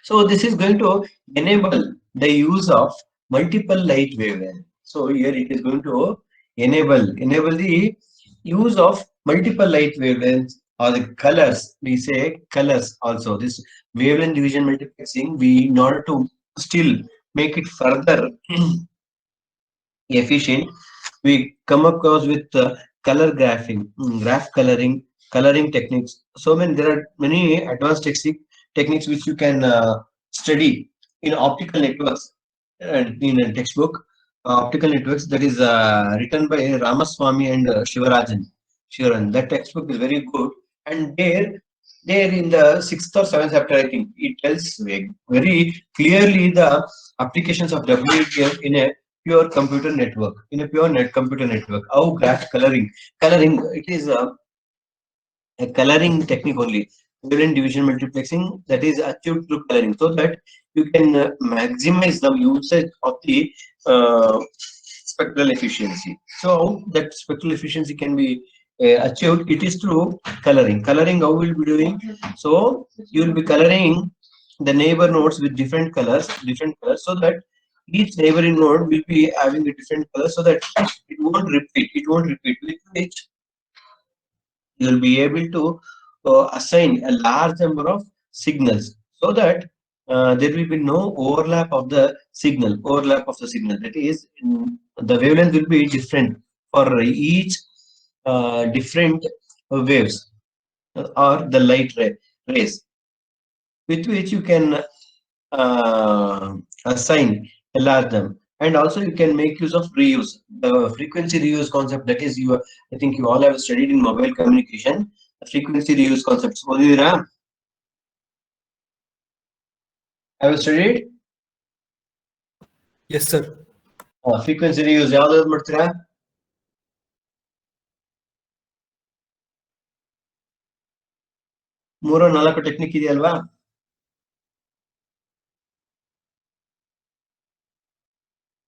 So this is going to enable the use of multiple light wavelengths. So here it is going to enable the use of multiple light wavelengths or the colors. We say colors also. This wavelength division multiplexing, we in order to still make it further efficient, we come across with color graphing, graph coloring, coloring techniques. So many there are many advanced techniques which you can study in optical networks in a textbook. Optical networks that is written by Ramaswamy and Shivarajan. Shivaran. That textbook is very good, and there in the sixth or seventh chapter, I think it tells very clearly the applications of WDM in a pure computer network, in a pure net computer network. How graph coloring it is a coloring technique only. Wavelength division multiplexing that is achieved through coloring, so that you can maximize the usage of the spectral efficiency. So how that spectral efficiency can be achieved, it is through coloring. Coloring, how we'll be doing? So you will be coloring the neighbor nodes with different colors, so that each neighboring node will be having a different color, so that it won't repeat, with which you will be able to assign a large number of signals, so that there will be no overlap of the signal. That is, the wavelength will be different for each different waves or the rays, with which you can assign a large them. And also you can make use of reuse, the frequency reuse concept. That is, I think you all have studied in mobile communication, the frequency reuse concepts. Odira, have studied Yes, sir. frequency reuse ಯಾವ್ದಾದ್ರು ಮಾಡ್ತೀರಾ? ಮೂರೋ ನಾಲ್ಕು technique ಇದೆಯಲ್ವಾ?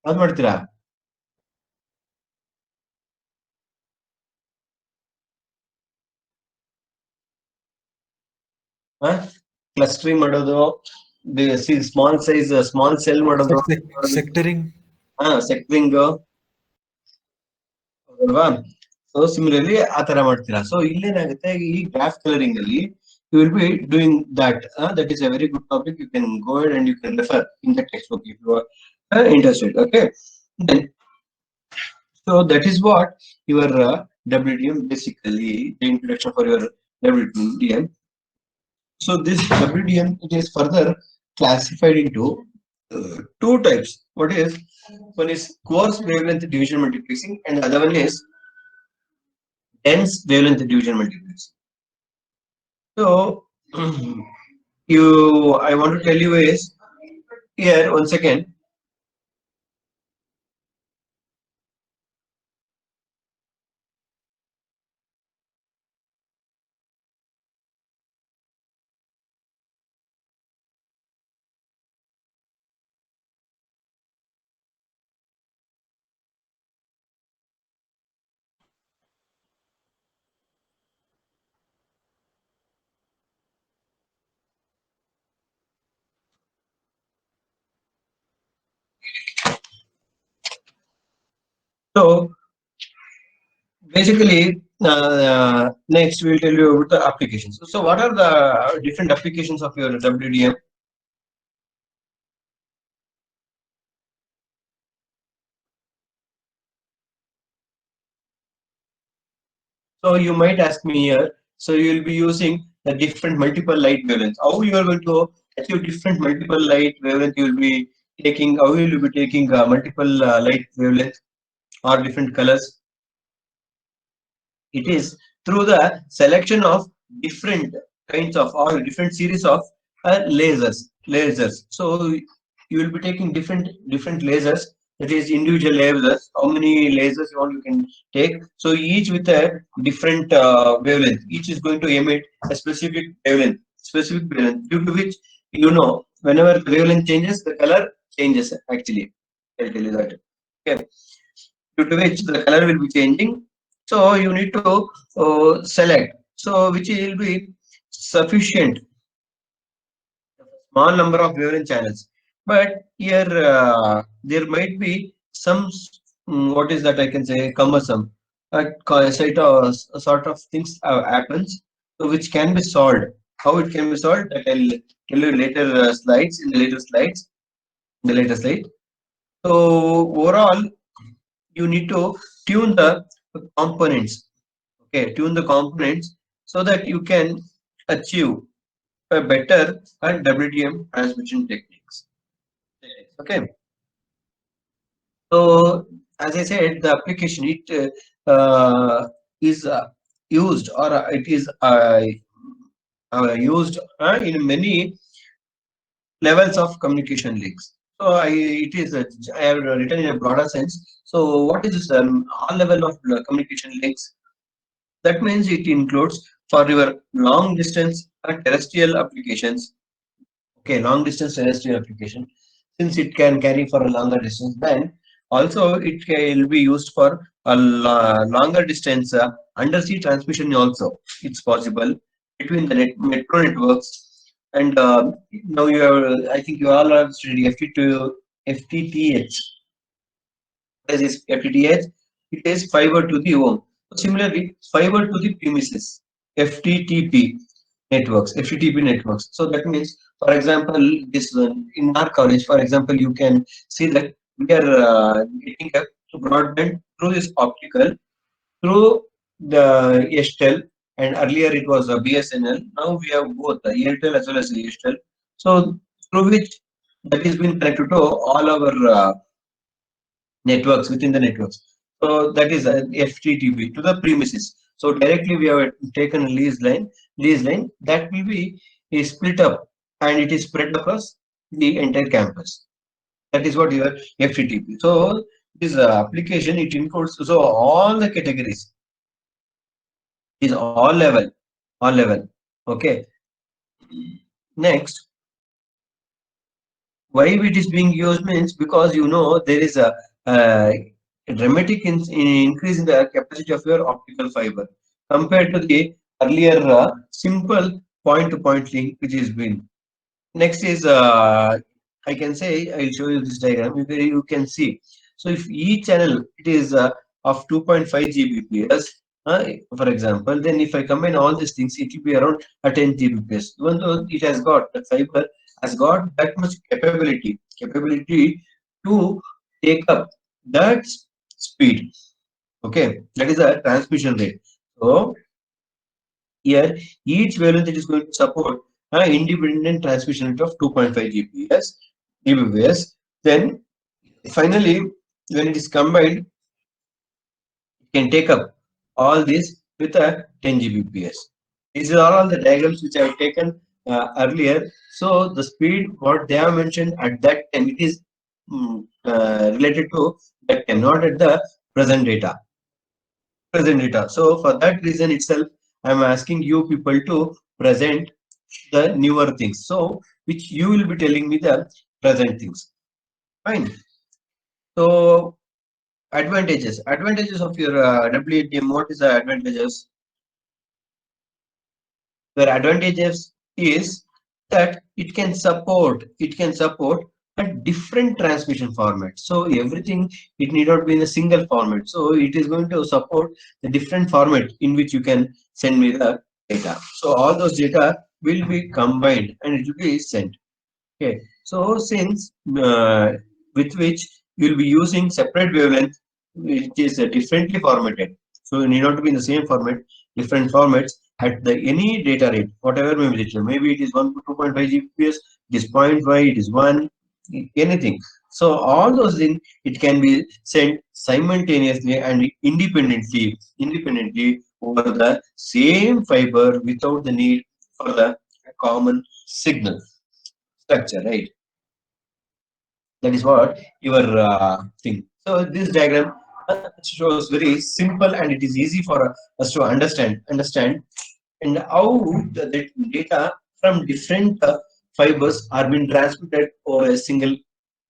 ಯಾವ್ದು ಮಾಡ್ತೀರಾ? Clustering ಮಾಡೋದು, small cell ಮಾಡೋದು, Sectoring. ಸೆಕ್ಟರಿಂಗ್ ಅಲ್ವಾ? So similarly ಆ ತರ ಮಾಡ್ತೀರಾ. ಸೊ ಇಲ್ಲೇನಾಗುತ್ತೆ, ಈ ಗ್ರಾಫ್ ಕಲರಿಂಗ್ ಅಲ್ಲಿ you will be doing that. That is a very good topic. You can go ahead and you can refer in the textbook if you are interested. Okay. Then, so that is what your WDM basically, the introduction for your WDM. So this WDM, it is further classified into two types. One is coarse wavelength division multiplexing, and the other one is dense wavelength division multiplexing. So I want to tell you is here, one second. So basically, next we'll tell you about the applications. So what are the different applications of your WDM? So you might ask me here. So you will be using the different multiple light wavelengths. How you are going to achieve different multiple light wavelength? You will be taking. How will you be taking multiple light wavelengths or different colors? It is through the selection of different kinds of or different series of lasers. So you will be taking different lasers, that is individual lasers. How many lasers you want, you can take. So each with a different wavelength, each is going to emit a specific wavelength, due to which, whenever the wavelength changes, the color changes. Actually, I'll tell you that. Okay. Due to which the color will be changing. So you need to select, so which will be sufficient small number of wavelength channels. But here there might be some what is that I can say cumbersome sort of things happens, so which can be solved. How it can be solved, that I'll tell you later slides in the later slides in the later slide. So overall, you need to tune the components. Okay, tune the components so that you can achieve a better WDM transmission techniques. Okay, so as I said, the application it is used, or it is used in many levels of communication links. So it is I have written in a broader sense. So what is this all level of communication links? That means it includes for your long distance terrestrial applications. Okay, long distance terrestrial application, since it can carry for a longer distance, then also it will be used for a longer distance undersea transmission also. It's possible between the metro networks. And now you have, I think you all have studied FTTH. What is FTTH? It is fiber to the home. Similarly, fiber to the premises, FTTP FTTP networks. So that means, for example, this in our college, for example, you can see that we are getting a broadband through this optical through the Airtel, and earlier it was a BSNL. Now we have both the Airtel as well as the Airtel. So through which that is been connected to all our networks within the networks. So that is FTTP to the premises. So directly we have taken a lease line that will be is split up and it is spread across the entire campus. That is what your FTTP. So this application it includes so all the categories is all level. Okay. Next, why it is being used means because you know there is uh, a dramatic increase in the capacity of your optical fiber compared to the earlier simple point-to-point link which is been. Next is I can say I'll show you this diagram where you can see. So if each channel it is of 2.5 Gbps, for example, then if I combine all these things, it will be around a 10 Gbps. Even though it has got the fiber has got that much capability to take up that speed. Okay, that is a transmission rate. So here, each wavelength is going to support an independent transmission rate of 2.5 Gbps. Then finally, when it is combined, it can take up all this with a 10 Gbps. These are all the diagrams which I have taken earlier. So the speed what they have mentioned at that time it is related to that time, not at the present data. So for that reason itself, I'm asking you people to present the newer things. So which you will be telling me the present things. Fine. So advantages of your WADM. What is the advantages? The advantages is that it can support a different transmission format. So everything it need not be in a single format. So it is going to support the different format in which you can send me the data. So all those data will be combined and it will be sent. Okay. So since with which you will be using separate wavelength, which is differently formatted. So you need not to be in the same format, different formats at the any data rate, whatever may be the maybe it is 1 to 2.5 Gbps, it is 0.5, it is 1, anything. So all those things it can be sent simultaneously and independently over the same fiber without the need for the common signal structure, right? That is what your thing. So this diagram shows very simple and it is easy for us to understand and how the data from different fibers are being transmitted over a single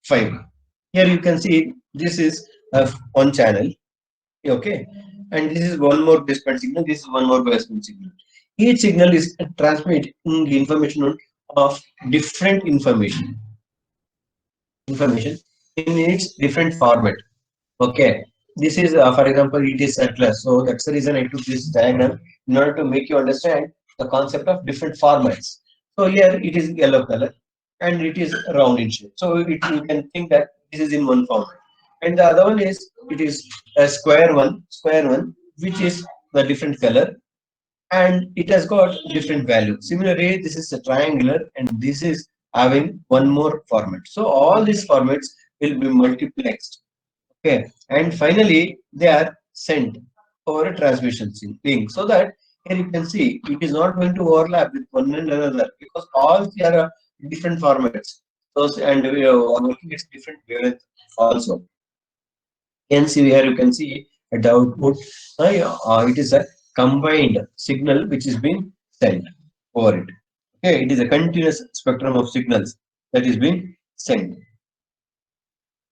fiber. Here you can see this is one channel, okay, and this is one more baseband signal. This is one more baseband signal. Each signal is transmitting the information of different information in its different format. Okay, this is for example, it is atlas. So that's the reason I took this diagram in order to make you understand the concept of different formats. So here it is yellow color and it is round in shape. So you can think that this is in one format. And the other one is it is a square one, which is the different color and it has got different value. Similarly, this is a triangular and this is having one more format. So all these formats will be multiplexed. Okay, and finally they are sent over a transmission link so that here you can see it is not going to overlap with one another because all they are different formats. So and we are working at different wavelength also. And see here you can see at the output, it is a combined signal which is being sent over it. Okay, it is a continuous spectrum of signals that is being sent.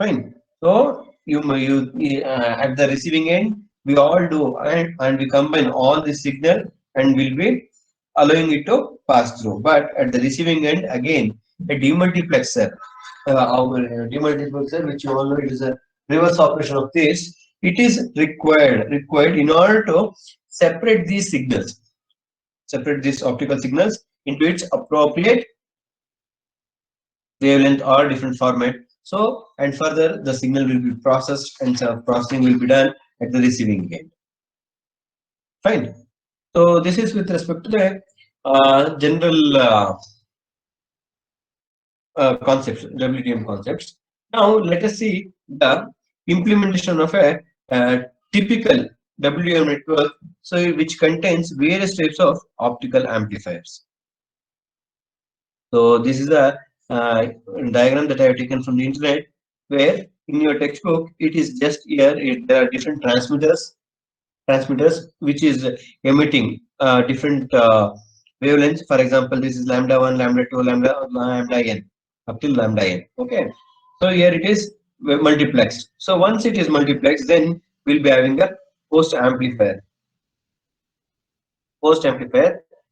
Fine. So at the receiving end, we all do and we combine all the signal and will be allowing it to pass through. But at the receiving end, again, a demultiplexer, our demultiplexer, which you all know it is a reverse operation of this, it is required in order to separate these signals, separate these optical signals into its appropriate wavelength or different format. So, and further, the signal will be processed and processing will be done at the receiving end. Fine. So, this is with respect to the general concepts, WDM concepts. Now, let us see the implementation of a typical WDM network, so which contains various types of optical amplifiers. So this is a diagram that I have taken from the internet, where in your textbook it is just here. There are different transmitters which is emitting different wavelengths. For example, this is lambda one, lambda two, lambda n up till lambda n. Okay, so here it is multiplexed. So once it is multiplexed, then we'll be having a post amplifier.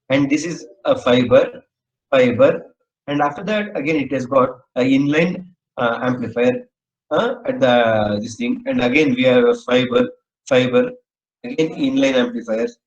And this is a fiber, and after that again it has got a inline amplifier at the this thing, and again we have a fiber, again inline amplifiers.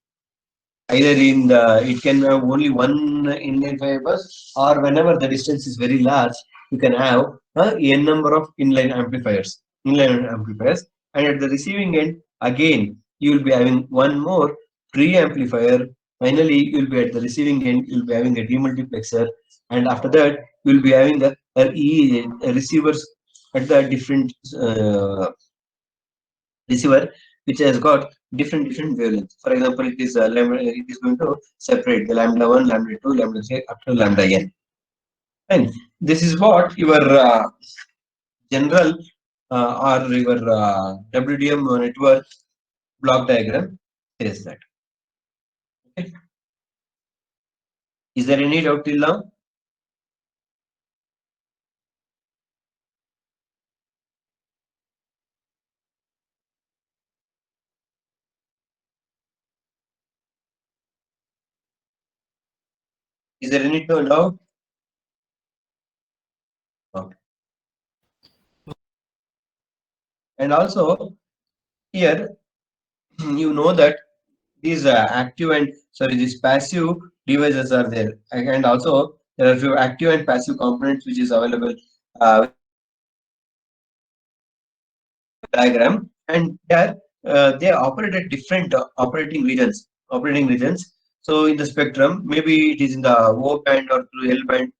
Either in the it can have only one inline fibers, or whenever the distance is very large, you can have n number of inline amplifiers. And at the receiving end, again you will be having one more pre-amplifier. Finally, you will be at the receiving end, you will be having a demultiplexer, and after that you will be having a receivers at the different receiver which has got different wavelengths. For example, it is going to separate the lambda one, lambda two, lambda three up to lambda n. And this is what your general or your WDM network block diagram says that. Okay. Is there any doubt till now? Is there any doubt? Okay. And also here you know that these active and sorry these passive devices are there, and also there are few active and passive components which is available diagram, and they operate at different operating regions. So in the spectrum, maybe it is in the O band or through L band.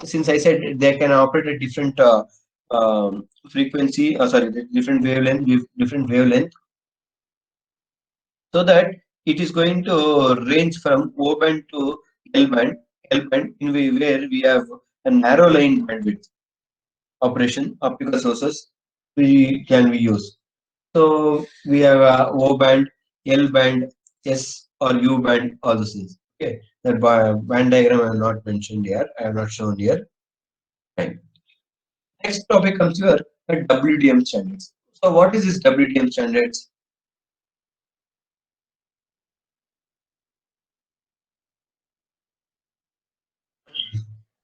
Since I said they can operate at different frequency, sorry, different wavelength, so that it is going to range from O band to L band. Where we have a narrow line bandwidth operation optical sources we can we use. So we have a O band, L band, S or U band, all those things. Okay, that band diagram I have not mentioned here. I have not shown here. Right. Next topic comes here, the WDM standards. So what is this WDM standards?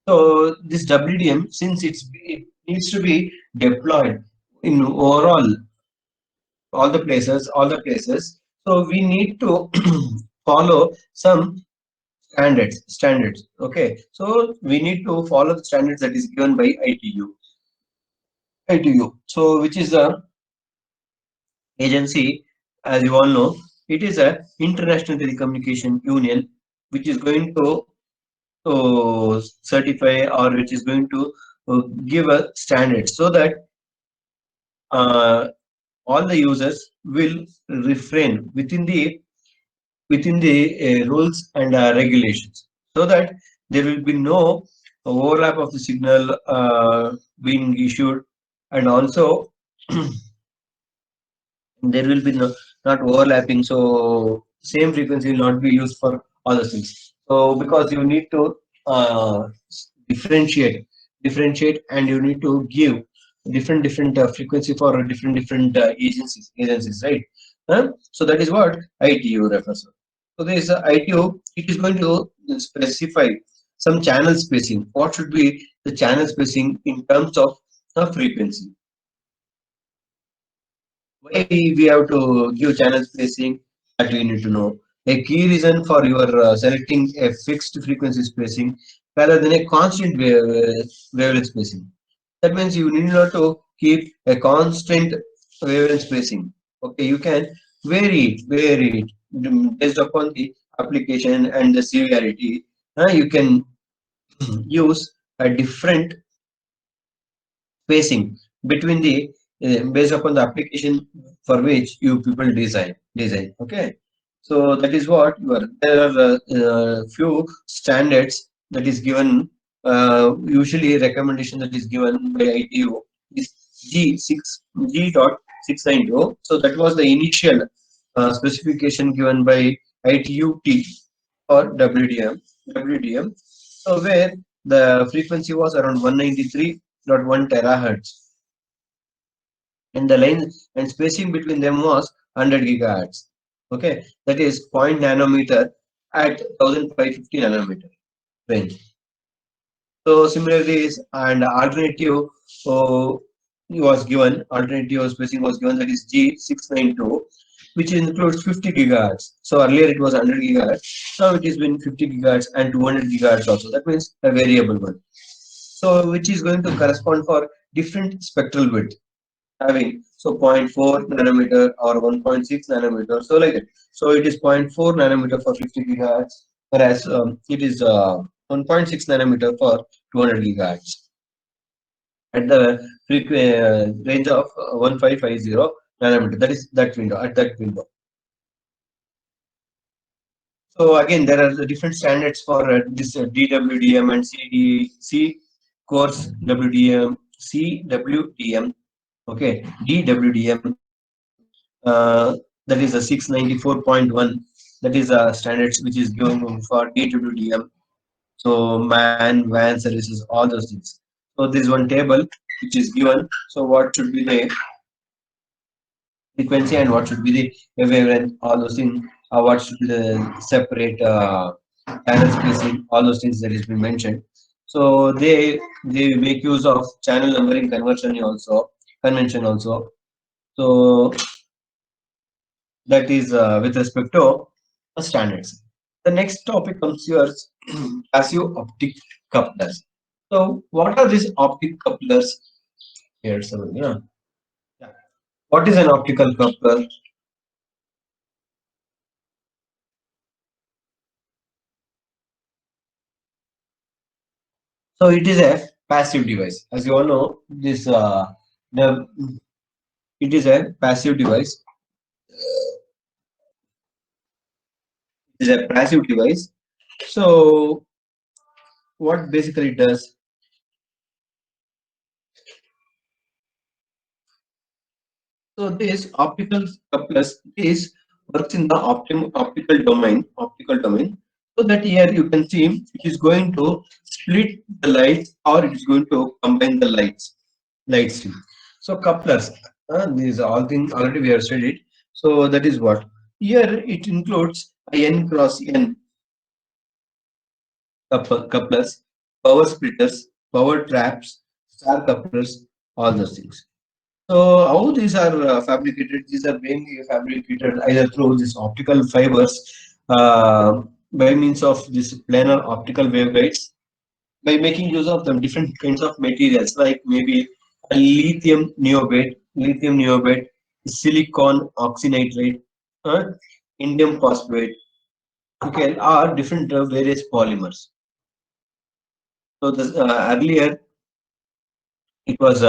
So this WDM, since it needs to be deployed in all the places. So we need to follow some standards. Okay, so we need to follow the standards that is given by ITU. So which is the agency, as you all know, it is a international telecommunication union, which is going to certify, or which is going to give a standard, so that uh, all the users will refrain within the rules and regulations, so that there will be no overlap of the signal being issued, and also there will be not overlapping, so same frequency will not be used for all the things. So because you need to uh, differentiate and you need to give different frequency for different agencies, right? So that is what ITU refers to. So this ITU, it is going to specify some channel spacing. What should be the channel spacing in terms of frequency? Why we have to give channel spacing, that we need to know. A key reason for your selecting a fixed frequency spacing rather than a constant wavelength spacing. That means you need not to keep a constant wavelength spacing. Okay, you can vary it based upon the application and the severity. You can use a different spacing between the based upon the application for which you people design. Okay, so that is what you are. There are few standards that is given, usually recommendation that is given by ITU is G6 G.690. So that was the initial specification given by ITUT or WDM, so where the frequency was around 193.1 terahertz, and the line and spacing between them was 100 gigahertz. Okay, that is point nanometer at 1550 nanometer range. So similarly, and alternative spacing was given, that is G692, which includes 50 gigahertz. So earlier it was 100 gigahertz. Now it has been 50 gigahertz and 200 gigahertz also. That means a variable one. So which is going to correspond for different spectral width having, so zero point 0.4 nanometer or 1.6 nanometer, so like that. So it is zero point 0.4 nanometer for 50 gigahertz, whereas it is 1.6 nanometer for 200 gigahertz at the range of 1550 nanometer. That is that window, at that window. So again, there are the different standards for this DWDM and C course WDM, CWDM. Okay, DWDM, that is a 694.1. That is a standards which is given for DWDM. So man, van services, all those things. So this is one table which is given. So what should be the frequency and what should be the wavelength, all those things. What should be the separate channel spacing, all those things that has been mentioned. So they make use of channel numbering convention also. So that is with respect to standards. The next topic comes yours, passive optic couplers. So what are these optic couplers here? So yeah, yeah. What is an optical coupler? So it is a passive device. As you all know, this the it is a passive device. It is a passive device. So what basically it does? So this optical couplers is works in the optical domain. So that here you can see it is going to split the lights, or it is going to combine the light stream. So couplers, these are all things already we have studied. So that is what here it includes a n cross n couplers. power splitters, power traps, star couplers, all those things. So how these are fabricated? These are mainly fabricated either through these optical fibers by means of this planar optical waveguides, by making use of them different kinds of materials like maybe a lithium niobate, silicon oxynitride, uh, indium phosphate, okay, are different various polymers. So this, earlier it was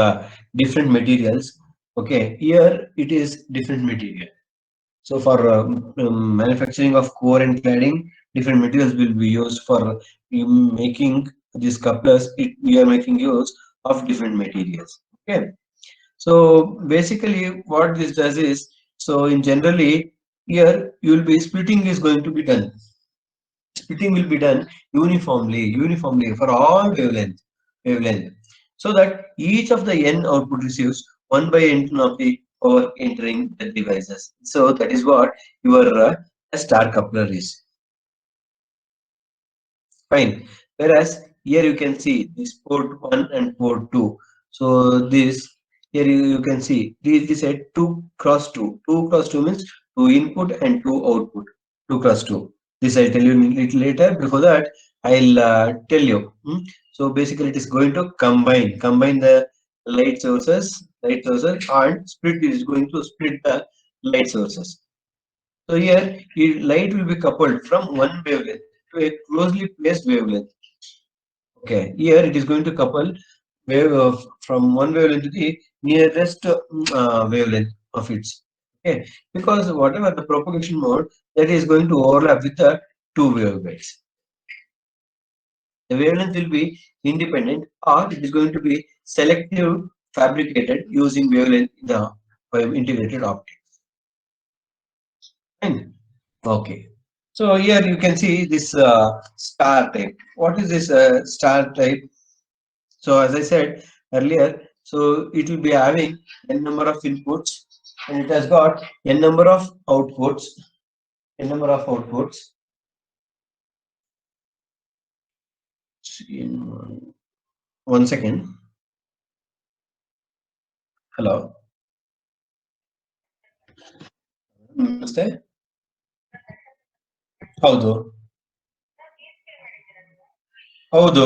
different materials. Okay, here it is different material. So for manufacturing of core and cladding, different materials will be used for making these couplers. We are making use of different materials. Okay. So basically, what this does is, so in generally here you will be splitting is going to be done. Splitting will be done uniformly for all wavelength, so that each of the n output receives 1 by n of the power entering the devices. So that is what your star coupler is. Fine. Whereas here you can see this port 1 and port 2. So this here you can see this is a 2 cross 2. 2 cross 2 means 2 input and 2 output. 2 cross 2. This I'll tell you a little later. Before that, I'll tell you. So basically it is going to combine the light sources and split is going to split the light sources. So here light will be coupled from one wavelength to a closely placed wavelength. Okay, here it is going to couple wave from one wavelength to the nearest wavelength of its. Okay, because whatever the propagation mode that is going to overlap with the two waveguides. The wavelength will be independent or it is going to be selective fabricated using wavelength in the integrated optics. Fine. Okay. So here you can see this star type. What is this star type? So as I said earlier, so it will be having n number of inputs and it has got n number of outputs. N number of outputs. In one second. Hello. ನಮಸ್ತೆ. ಹೌದು. ಹೌದು.